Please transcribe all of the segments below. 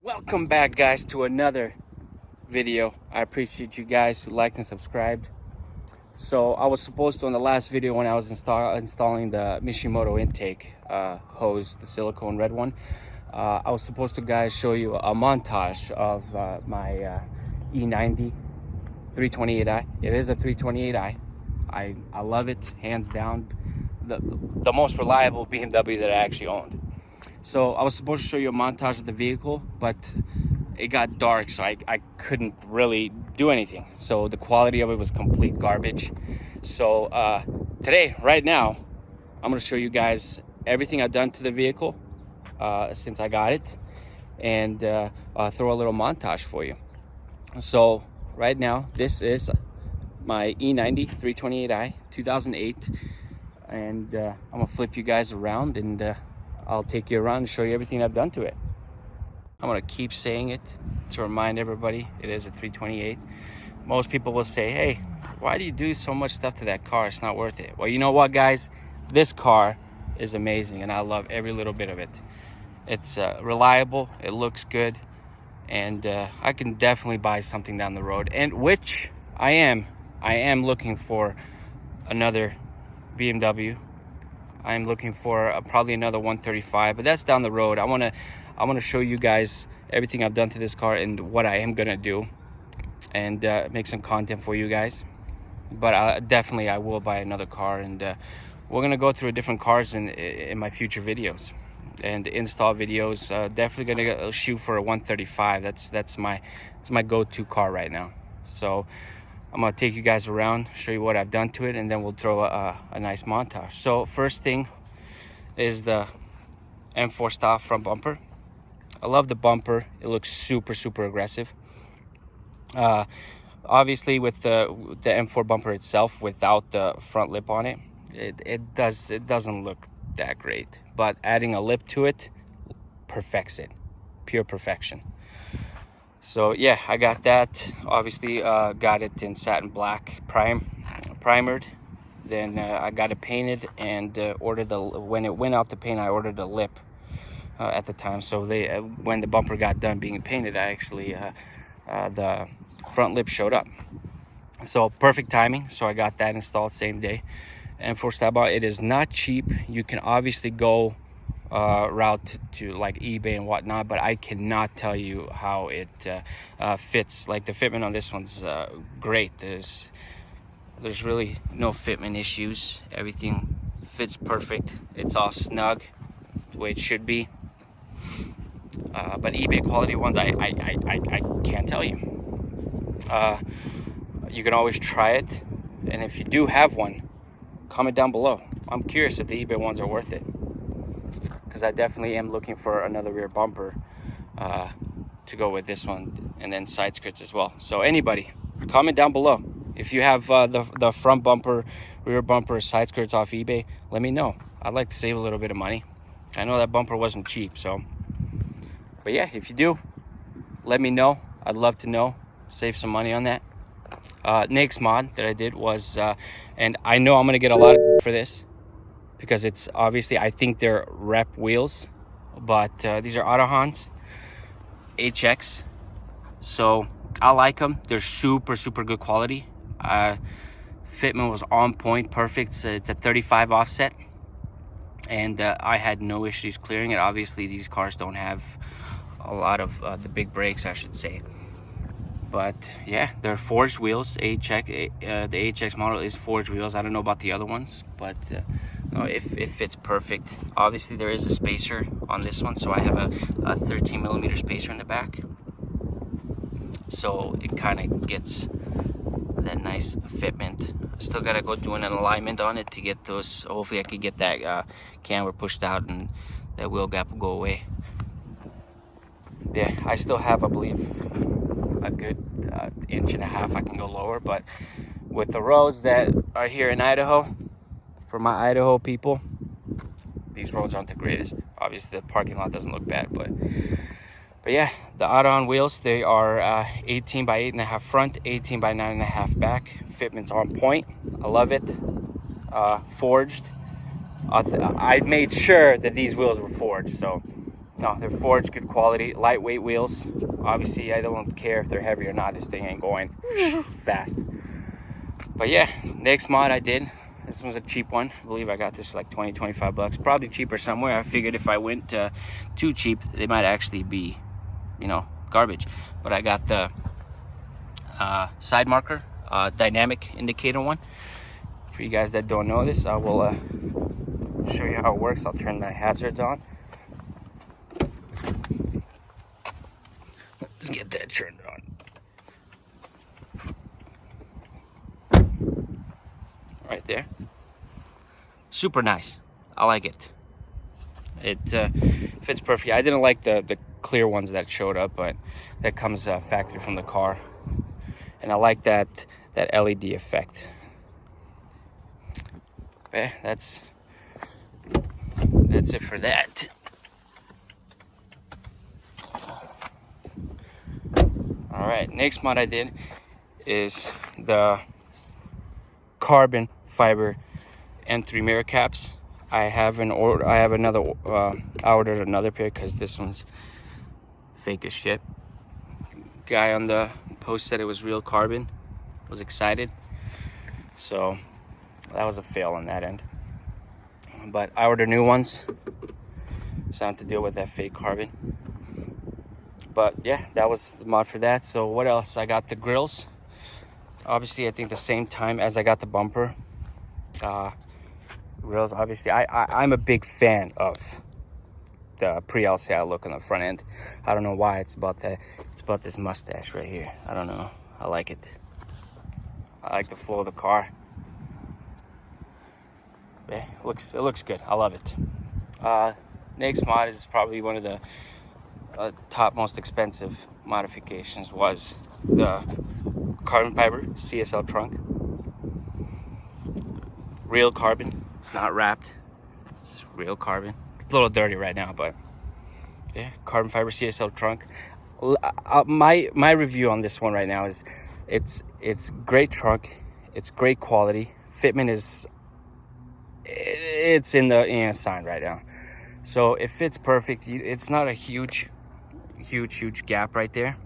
Welcome back, guys, to another video. I appreciate you guys who liked and subscribed. So I was supposed to, on the last video when I was installing the Mishimoto intake hose, the silicone red one, I was supposed to, guys, show you a montage of my E90 328i. It is a 328i. I love it, hands down. The most reliable BMW that I actually owned. So I was supposed to show you a montage of the vehicle, but it got dark, so I couldn't really do anything. So the quality of it was complete garbage. So today, right now, I'm gonna show you guys everything I've done to the vehicle since I got it, and throw a little montage for you. So right now, this is my E90 328i 2008, and I'm gonna flip you guys around, and I'll take you around and show you everything I've done to it. I'm gonna keep saying it to remind everybody it is a 328. Most people will say, hey, why do you do so much stuff to that car? It's not worth it. Well, you know what, guys? This car is amazing, and I love every little bit of it. It's reliable, it looks good, and I can definitely buy something down the road, and which I am looking for another BMW. I'm looking for probably another 135, but that's down the road. I want to show you guys everything I've done to this car and what I am gonna do, and make some content for you guys. But definitely I will buy another car, and we're gonna go through different cars in my future videos and install videos. Definitely gonna shoot for a 135. That's my go-to car right now. So I'm gonna take you guys around, show you what I've done to it, and then we'll throw a nice montage. So first thing is the M4 style front bumper. I love the bumper. It looks super aggressive. Obviously with the M4 bumper itself, without the front lip on it, it doesn't look that great. But adding a lip to it perfects it. Pure perfection. So yeah, I got that. Obviously got it in satin black, primered. Then I got it painted, and ordered when it went out to paint, I ordered a lip at the time. So when the bumper got done being painted, I actually the front lip showed up. So perfect timing. So I got that installed same day. And for style, it is not cheap. You can obviously go route to like eBay and whatnot, but I cannot tell you how it fits. Like the fitment on this one's great. There's really no fitment issues. Everything fits perfect. It's all snug the way it should be. But eBay quality ones, I can't tell you. You can always try it, and if you do have one, comment down below. I'm curious if the eBay ones are worth it, because I definitely am looking for another rear bumper to go with this one, and then side skirts as well. So anybody, comment down below. If you have the front bumper, rear bumper, side skirts off eBay, let me know. I'd like to save a little bit of money. I know that bumper wasn't cheap, so. But yeah, if you do, let me know. I'd love to know. Save some money on that. Next mod that I did was, and I know I'm gonna get a lot of for this, because it's obviously, I think they're rep wheels, but these are Autohans HX. So I like them. They're super good quality. Fitment was on point, perfect. It's a 35 offset, and I had no issues clearing it. Obviously these cars don't have a lot of the big brakes, I should say. But yeah, they're forged wheels. HX, the HX model is forged wheels. I don't know about the other ones, but no, it fits perfect. Obviously there is a spacer on this one, so I have a 13 millimeter spacer in the back, so it kind of gets that nice fitment. I still gotta go do an alignment on it to get those. Hopefully I could get that camber pushed out and that wheel gap will go away. Yeah, I still have, I believe, a good inch and a half. I can go lower, but with the roads that are here in Idaho, for my Idaho people, these roads aren't the greatest. Obviously the parking lot doesn't look bad, but yeah, the Autohand wheels, they are 18 by 8.5 front, 18 by 9.5 back. Fitment's on point. I love it. Forged. I made sure that these wheels were forged, so No, they're forged, good quality, lightweight wheels. Obviously, I don't care if they're heavy or not. This thing ain't going fast. But yeah, next mod I did. This one's a cheap one. I believe I got this for like 20-25 bucks. Probably cheaper somewhere. I figured if I went too cheap, they might actually be, you know, garbage. But I got the side marker, dynamic indicator one. For you guys that don't know this, I will show you how it works. I'll turn the hazards on. Let's get that turned on. Right there. Super nice. I like it. It fits perfectly. I didn't like the clear ones that showed up, but that comes factory from the car. And I like that LED effect. Okay, that's it for that. All right, next mod I did is the carbon fiber M3 mirror caps. I ordered another pair because this one's fake as shit. Guy on the post said it was real carbon. Was excited. So that was a fail on that end. But I ordered new ones. So I have to deal with that fake carbon. But yeah, that was the mod for that. So what else? I got the grills. Obviously, I think the same time as I got the bumper. Grills, obviously. I'm a big fan of the pre-LCI look on the front end. I don't know why. It's about that. It's about this mustache right here. I don't know. I like it. I like the flow of the car. Yeah, it looks good. I love it. Next mod is probably one of the top most expensive modifications was the carbon fiber CSL trunk. Real carbon. It's not wrapped. It's real carbon. It's a little dirty right now, but yeah, carbon fiber CSL trunk. My review on this one right now is it's great trunk. It's great quality. Fitment is it's in the sign right now. So it fits perfect. It's not a huge gap right there,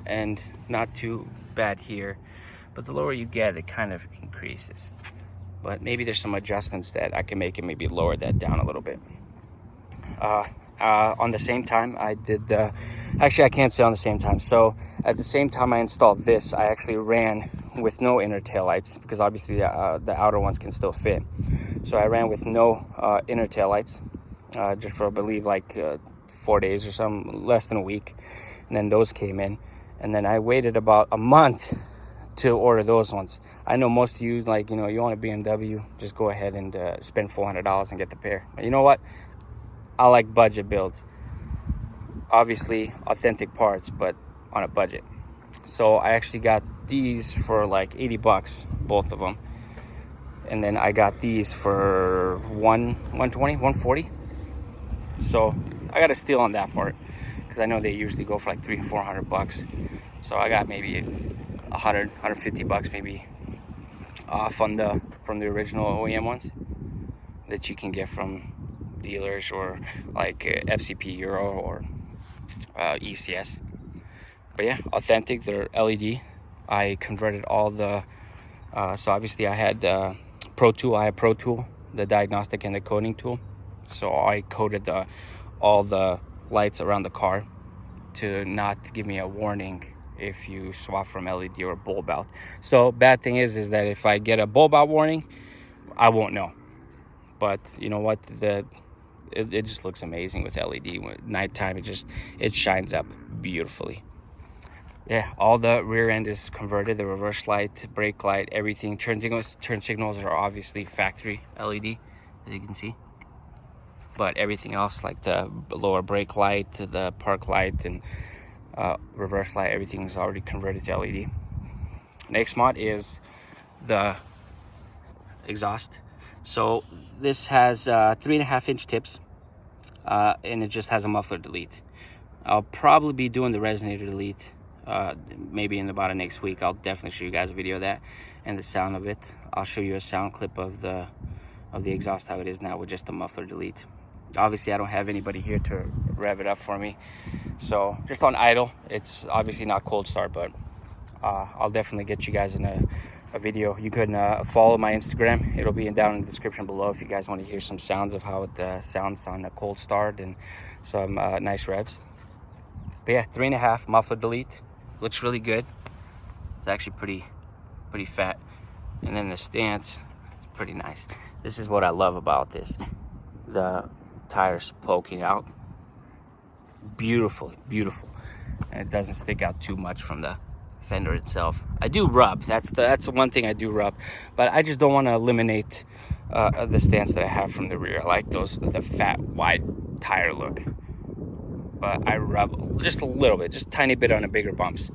and not too bad here, but the lower you get, it kind of increases. But maybe there's some adjustments that I can make and maybe lower that down a little bit. On the same time, I did actually I can't say on the same time. So at the same time I installed this, I actually ran with no inner tail lights because obviously the outer ones can still fit. So I ran with no inner tail lights just for I believe like 4 days or something, less than a week, and then those came in, and then I waited about a month to order those ones. I know most of you, like, you know, you want a BMW, just go ahead and spend $400 and get the pair. But you know what? I like budget builds. Obviously, authentic parts, but on a budget. So I actually got these for like 80 bucks, both of them. And then I got these for 120, 140. So I got a steal on that part because I know they usually go for like 300-400 bucks. So I got maybe 100, 150 bucks maybe off on from the original OEM ones that you can get from dealers or like FCP Euro or ECS. But yeah, authentic. They're LED. I converted all the so obviously I had Pro Tool. I have Pro Tool, the diagnostic and the coding tool. So I coded all the lights around the car to not give me a warning if you swap from LED or bulb out. So bad thing is that if I get a bulb out warning, I won't know. But you know what, it just looks amazing with LED. At nighttime it shines up beautifully. Yeah, all the rear end is converted, the reverse light, brake light, everything. Turn signals are obviously factory LED, as you can see. But everything else, like the lower brake light, the park light, and reverse light, everything is already converted to LED. Next mod is the exhaust. So this has 3.5-inch tips, and it just has a muffler delete. I'll probably be doing the resonator delete maybe in about next week. I'll definitely show you guys a video of that and the sound of it. I'll show you a sound clip of the exhaust, how it is now with just the muffler delete. Obviously I don't have anybody here to rev it up for me. So just on idle, it's obviously not cold start, but I'll definitely get you guys in a video. You can follow my Instagram. It'll be down in the description below if you guys want to hear some sounds of how it sounds on a cold start and some nice revs. But yeah, 3.5 muffler delete. Looks really good. It's actually pretty fat. And then the stance is pretty nice. This is what I love about this. The tires poking out. Beautiful. And it doesn't stick out too much from the fender itself. I do rub. That's the one thing I do rub. But I just don't want to eliminate the stance that I have from the rear. I like the fat, wide tire look. But I rub just a little bit, just a tiny bit on the bigger bumps.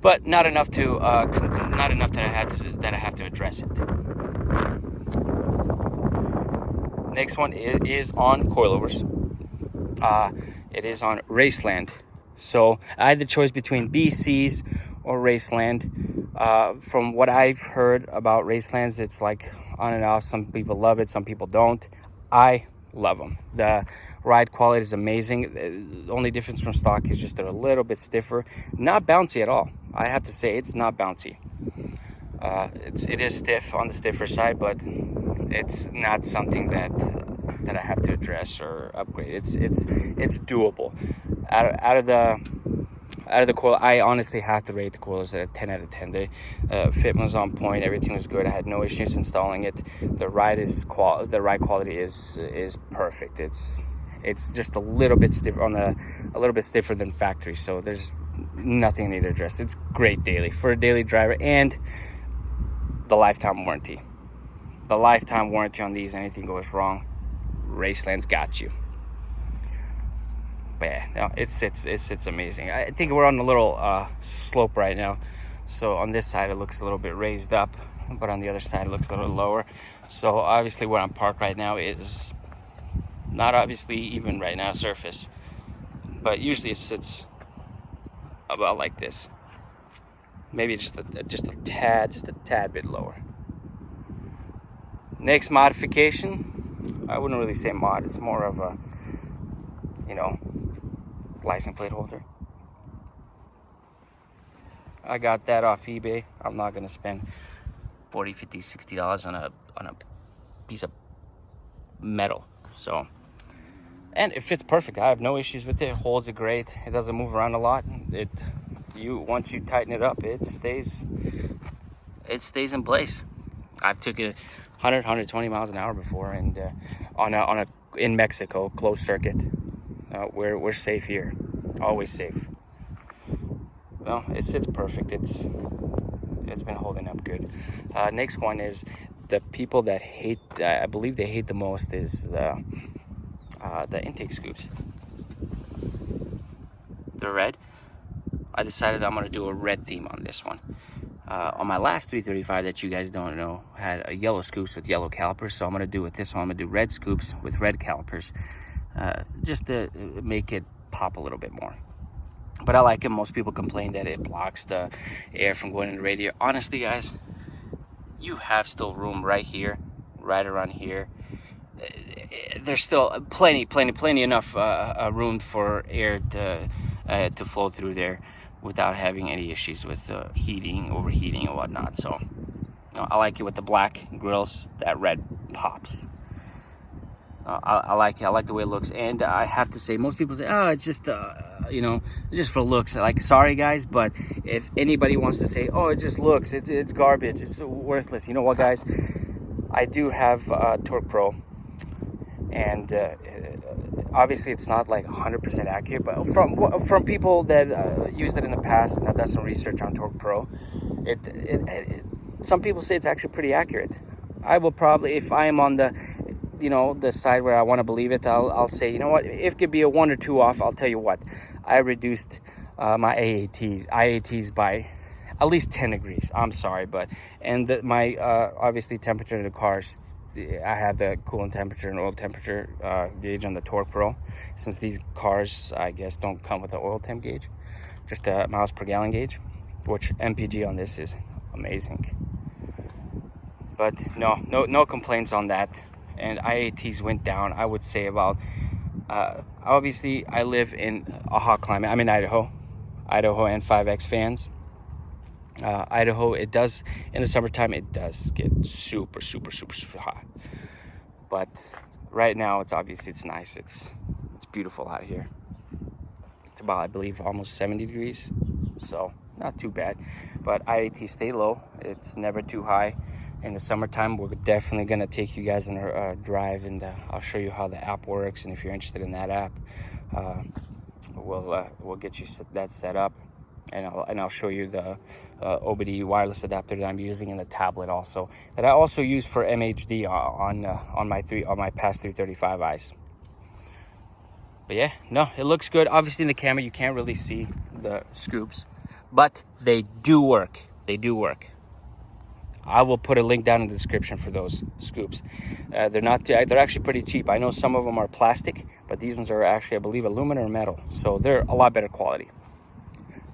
But not enough to that I have to address it. Next one is on coilovers. It is on Raceland. So I had the choice between BCs or Raceland. From what I've heard about Racelands, it's like on and off. Some people love it, some people don't. I love them. The ride quality is amazing. The only difference from stock is just they're a little bit stiffer. Not bouncy at all. I have to say it's not bouncy. It is stiff on the stiffer side, but it's not something that I have to address or upgrade. It's doable. Out of the coil, I honestly have to rate the coilers at a 10 out of 10. The fit was on point. Everything was good. I had no issues installing it. The ride quality is perfect. It's just a little bit stiffer a little bit stiffer than factory. So there's nothing I need to address. It's great daily for a daily driver, and the lifetime warranty. The lifetime warranty on these. Anything goes wrong, Raceland's got you. But yeah, no, it's amazing. I think we're on a little slope right now, so on this side it looks a little bit raised up, but on the other side it looks a little lower. So obviously where I'm parked right now is not obviously even right now surface, but usually it sits about like this. Maybe just a tad bit lower. Next modification, I wouldn't really say mod. It's more of a, license plate holder. I got that off eBay. I'm not gonna spend $40, $50, $60 on a piece of metal. So, and it fits perfect. I have no issues with it. It holds it great. It doesn't move around a lot. Once you tighten it up, it stays in place. I've took it 120 miles an hour before, and in Mexico, closed circuit. We're safe here, always safe. Well, it's perfect. It's been holding up good. Next one is the people that hate. I believe they hate the most is the intake scoops. The red. I decided I'm gonna do a red theme on this one. On my last 335 that you guys don't know had yellow scoops with yellow calipers, so I'm gonna do with this one. I'm gonna do red scoops with red calipers. Just to make it pop a little bit more. But I like it. Most people complain that it blocks the air from going in the radiator. Honestly, guys, you have still room right here, right around here. There's still plenty enough room for air to flow through there without having any issues with heating, overheating, and whatnot. So I like it with the black grills. That red pops. I like it. I like the way it looks, and I have to say, most people say, "Oh, it's just, just for looks." Like, sorry guys, but if anybody wants to say, "Oh, it just looks, it's garbage, it's worthless," you know what, guys? I do have Torque Pro, and obviously it's not like 100% accurate, but from people that used it in the past and have done some research on Torque Pro, some people say it's actually pretty accurate. I will probably, if I am on the side where I want to believe it, I'll say, you know what, if it could be a 1 or 2 off, I'll tell you what, I reduced my IATs by at least 10 degrees. I'm sorry, but, and my obviously temperature of the cars, I have the coolant temperature and oil temperature gauge on the Torque Pro, since these cars, I guess, don't come with the oil temp gauge, just a miles per gallon gauge, which MPG on this is amazing. But no complaints on that. And IATs went down, I would say, about Obviously, I live in a hot climate. I'm in Idaho and 5X fans. Idaho, it does, in the summertime, it does get super, super, super, super hot. But right now, it's nice. It's beautiful out here. It's about, I believe, almost 70 degrees. So not too bad. But IAT stay low. It's never too high. In the summertime, we're definitely going to take you guys on a drive, and I'll show you how the app works. And if you're interested in that app, we'll get you that set up, and I'll show you the OBD wireless adapter that I'm using in the tablet also, that I also use for MHD on my past 335i's. But yeah, no, it looks good. Obviously in the camera you can't really see the scoops, but they do work. They do work. I will put a link down in the description for those scoops. They're actually pretty cheap. I know some of them are plastic, but these ones are actually, I believe, aluminum or metal. So they're a lot better quality.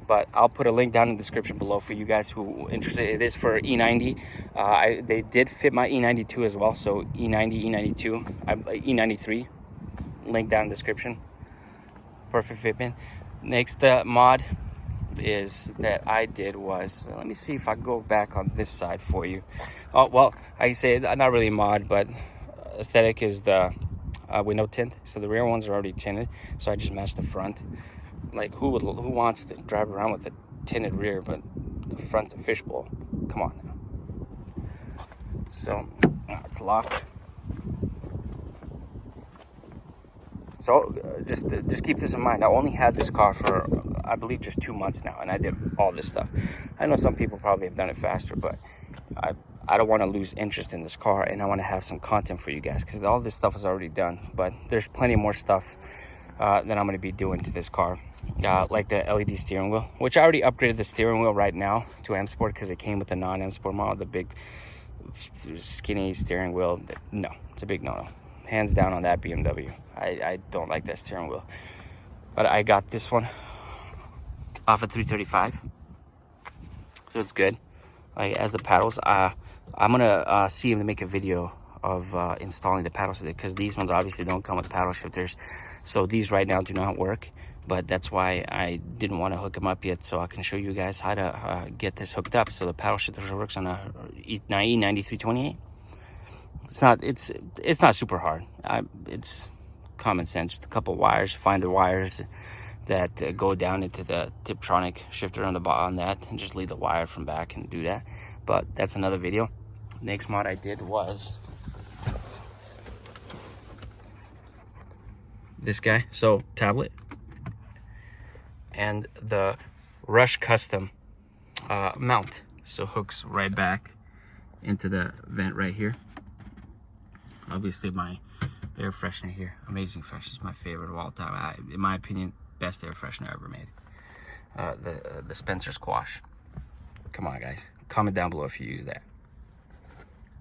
But I'll put a link down in the description below for you guys who are interested. It is for E90. They did fit my E92 as well. So E90, E92, E93. Link down in the description. Perfect fitment. Next mod is that I did was, let me see if I go back on this side for you. Oh, well, I say not really mod, but aesthetic is the window tint. So the rear ones are already tinted, so I just matched the front. Like, who wants to drive around with a tinted rear, but the front's a fishbowl? Come on now. So it's locked. So just keep this in mind. I only had this car for, I believe, just 2 months now, and I did all this stuff. I know some people probably have done it faster, but I don't want to lose interest in this car, and I want to have some content for you guys, because all this stuff is already done. But there's plenty more stuff that I'm going to be doing to this car, like the LED steering wheel, which I already upgraded the steering wheel right now to M Sport, because it came with the non-M Sport model, the big skinny steering wheel. No, it's a big no-no. Hands down on that BMW. I don't like that steering wheel. But I got this one off of 335. So it's good. Like, as the paddles, I'm gonna see him to make a video of installing the paddle shifter, because these ones obviously don't come with paddle shifters. So these right now do not work. But that's why I didn't want to hook them up yet, so I can show you guys how to get this hooked up. So the paddle shifter works on a E90 328. It's not super hard. It's common sense. Just a couple wires. Find the wires that go down into the Tiptronic shifter on the bottom on that, and just lead the wire from back and do that. But that's another video. Next mod I did was this guy. So tablet and the Rush Custom mount. So hooks right back into the vent right here. Obviously my air freshener here, amazing fresh, is my favorite of all time. In my opinion, best air freshener ever made. The Spencer Squash. Come on guys, comment down below if you use that.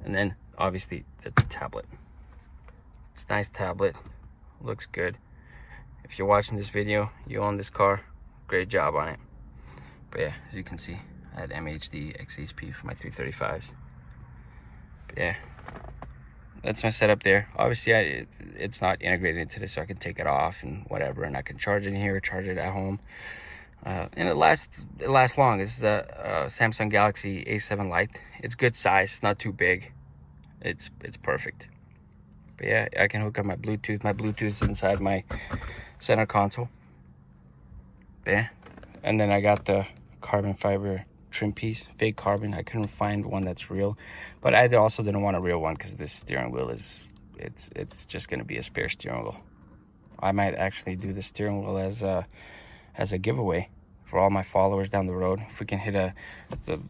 And then obviously the tablet. It's a nice tablet, looks good. If you're watching this video, you own this car, great job on it. But yeah, as you can see, I had MHD XHP for my 335s. But yeah, that's my setup there. Obviously it's not integrated into this, so I can take it off and whatever, and I can charge it in here, charge it at home, and it lasts long. This is a Samsung Galaxy A7 Lite. It's good size, it's not too big. It's perfect. But yeah, I can hook up my Bluetooth. My Bluetooth's inside my center console. But yeah, and then I got the carbon fiber trim piece, fake carbon. I couldn't find one that's real, but I also didn't want a real one, because this steering wheel is it's just going to be a spare steering wheel. I might actually do the steering wheel as a giveaway for all my followers down the road. If we can hit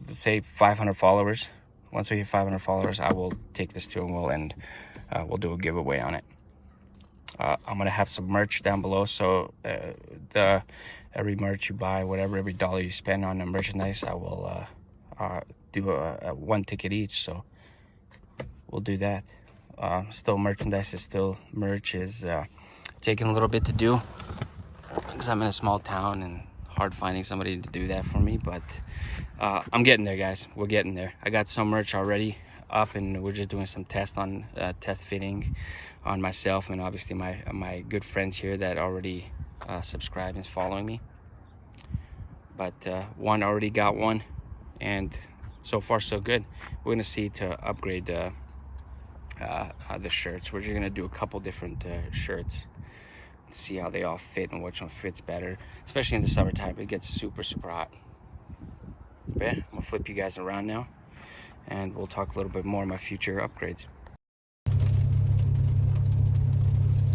say 500 followers, once we hit 500 followers, I will take the steering wheel and we'll do a giveaway on it. I'm gonna have some merch down below, so every merch you buy, every dollar you spend on the merchandise, I will do a one ticket each. So we'll do that. Still merchandise is still merch is taking a little bit to do, because I'm in a small town and hard finding somebody to do that for me. But I'm getting there, guys. We're getting there. I got some merch already. up, and we're just doing some test fitting on myself, and obviously my good friends here that already subscribed and is following me. But one already got one, and so far so good. We're gonna see to upgrade the shirts. We're just gonna do a couple different shirts to see how they all fit and which one fits better, especially in the summertime. It gets super hot. But yeah, I'm gonna flip you guys around now, and we'll talk a little bit more of my future upgrades.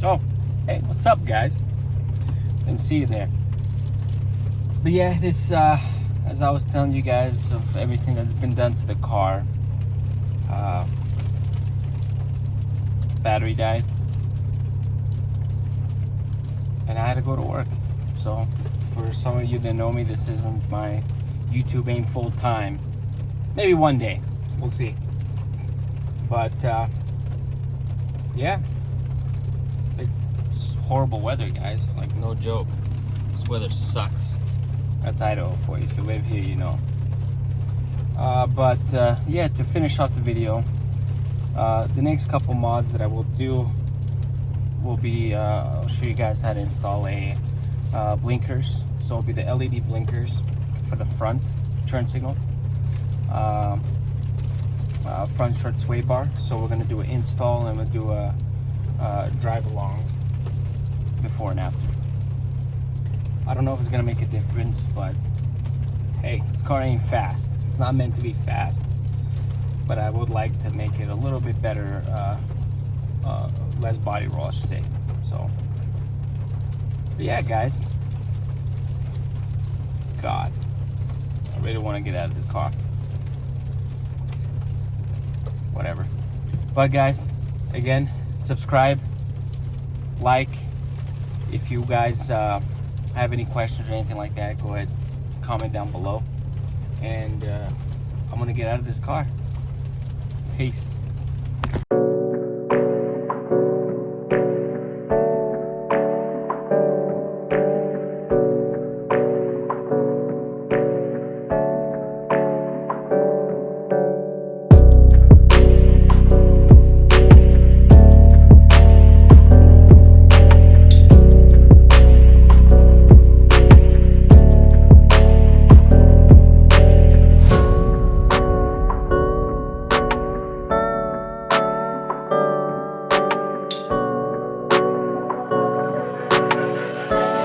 Oh, hey, what's up, guys? Didn't see you there. But yeah, this as I was telling you guys of everything that's been done to the car. Battery died, and I had to go to work. So for some of you that know me, this isn't my YouTube aim full time. Maybe one day, we'll see. But yeah, it's horrible weather, guys. Like, no joke. This weather sucks. That's Idaho for you. If you live here, you know. But yeah, to finish off the video, the next couple mods that I will do will be I'll show you guys how to install a blinkers. So it'll be the LED blinkers for the front turn signal, front short sway bar. So we're going to do an install, and we'll do a drive along before and after. I don't know if it's going to make a difference, but hey, this car ain't fast. It's not meant to be fast, but I would like to make it a little bit better, less body roll, I should say. So, but yeah, guys. God, I really want to get out of this car. Whatever. But guys, again, subscribe, like. If you guys have any questions or anything like that, go ahead, comment down below. And I'm gonna get out of this car. Peace.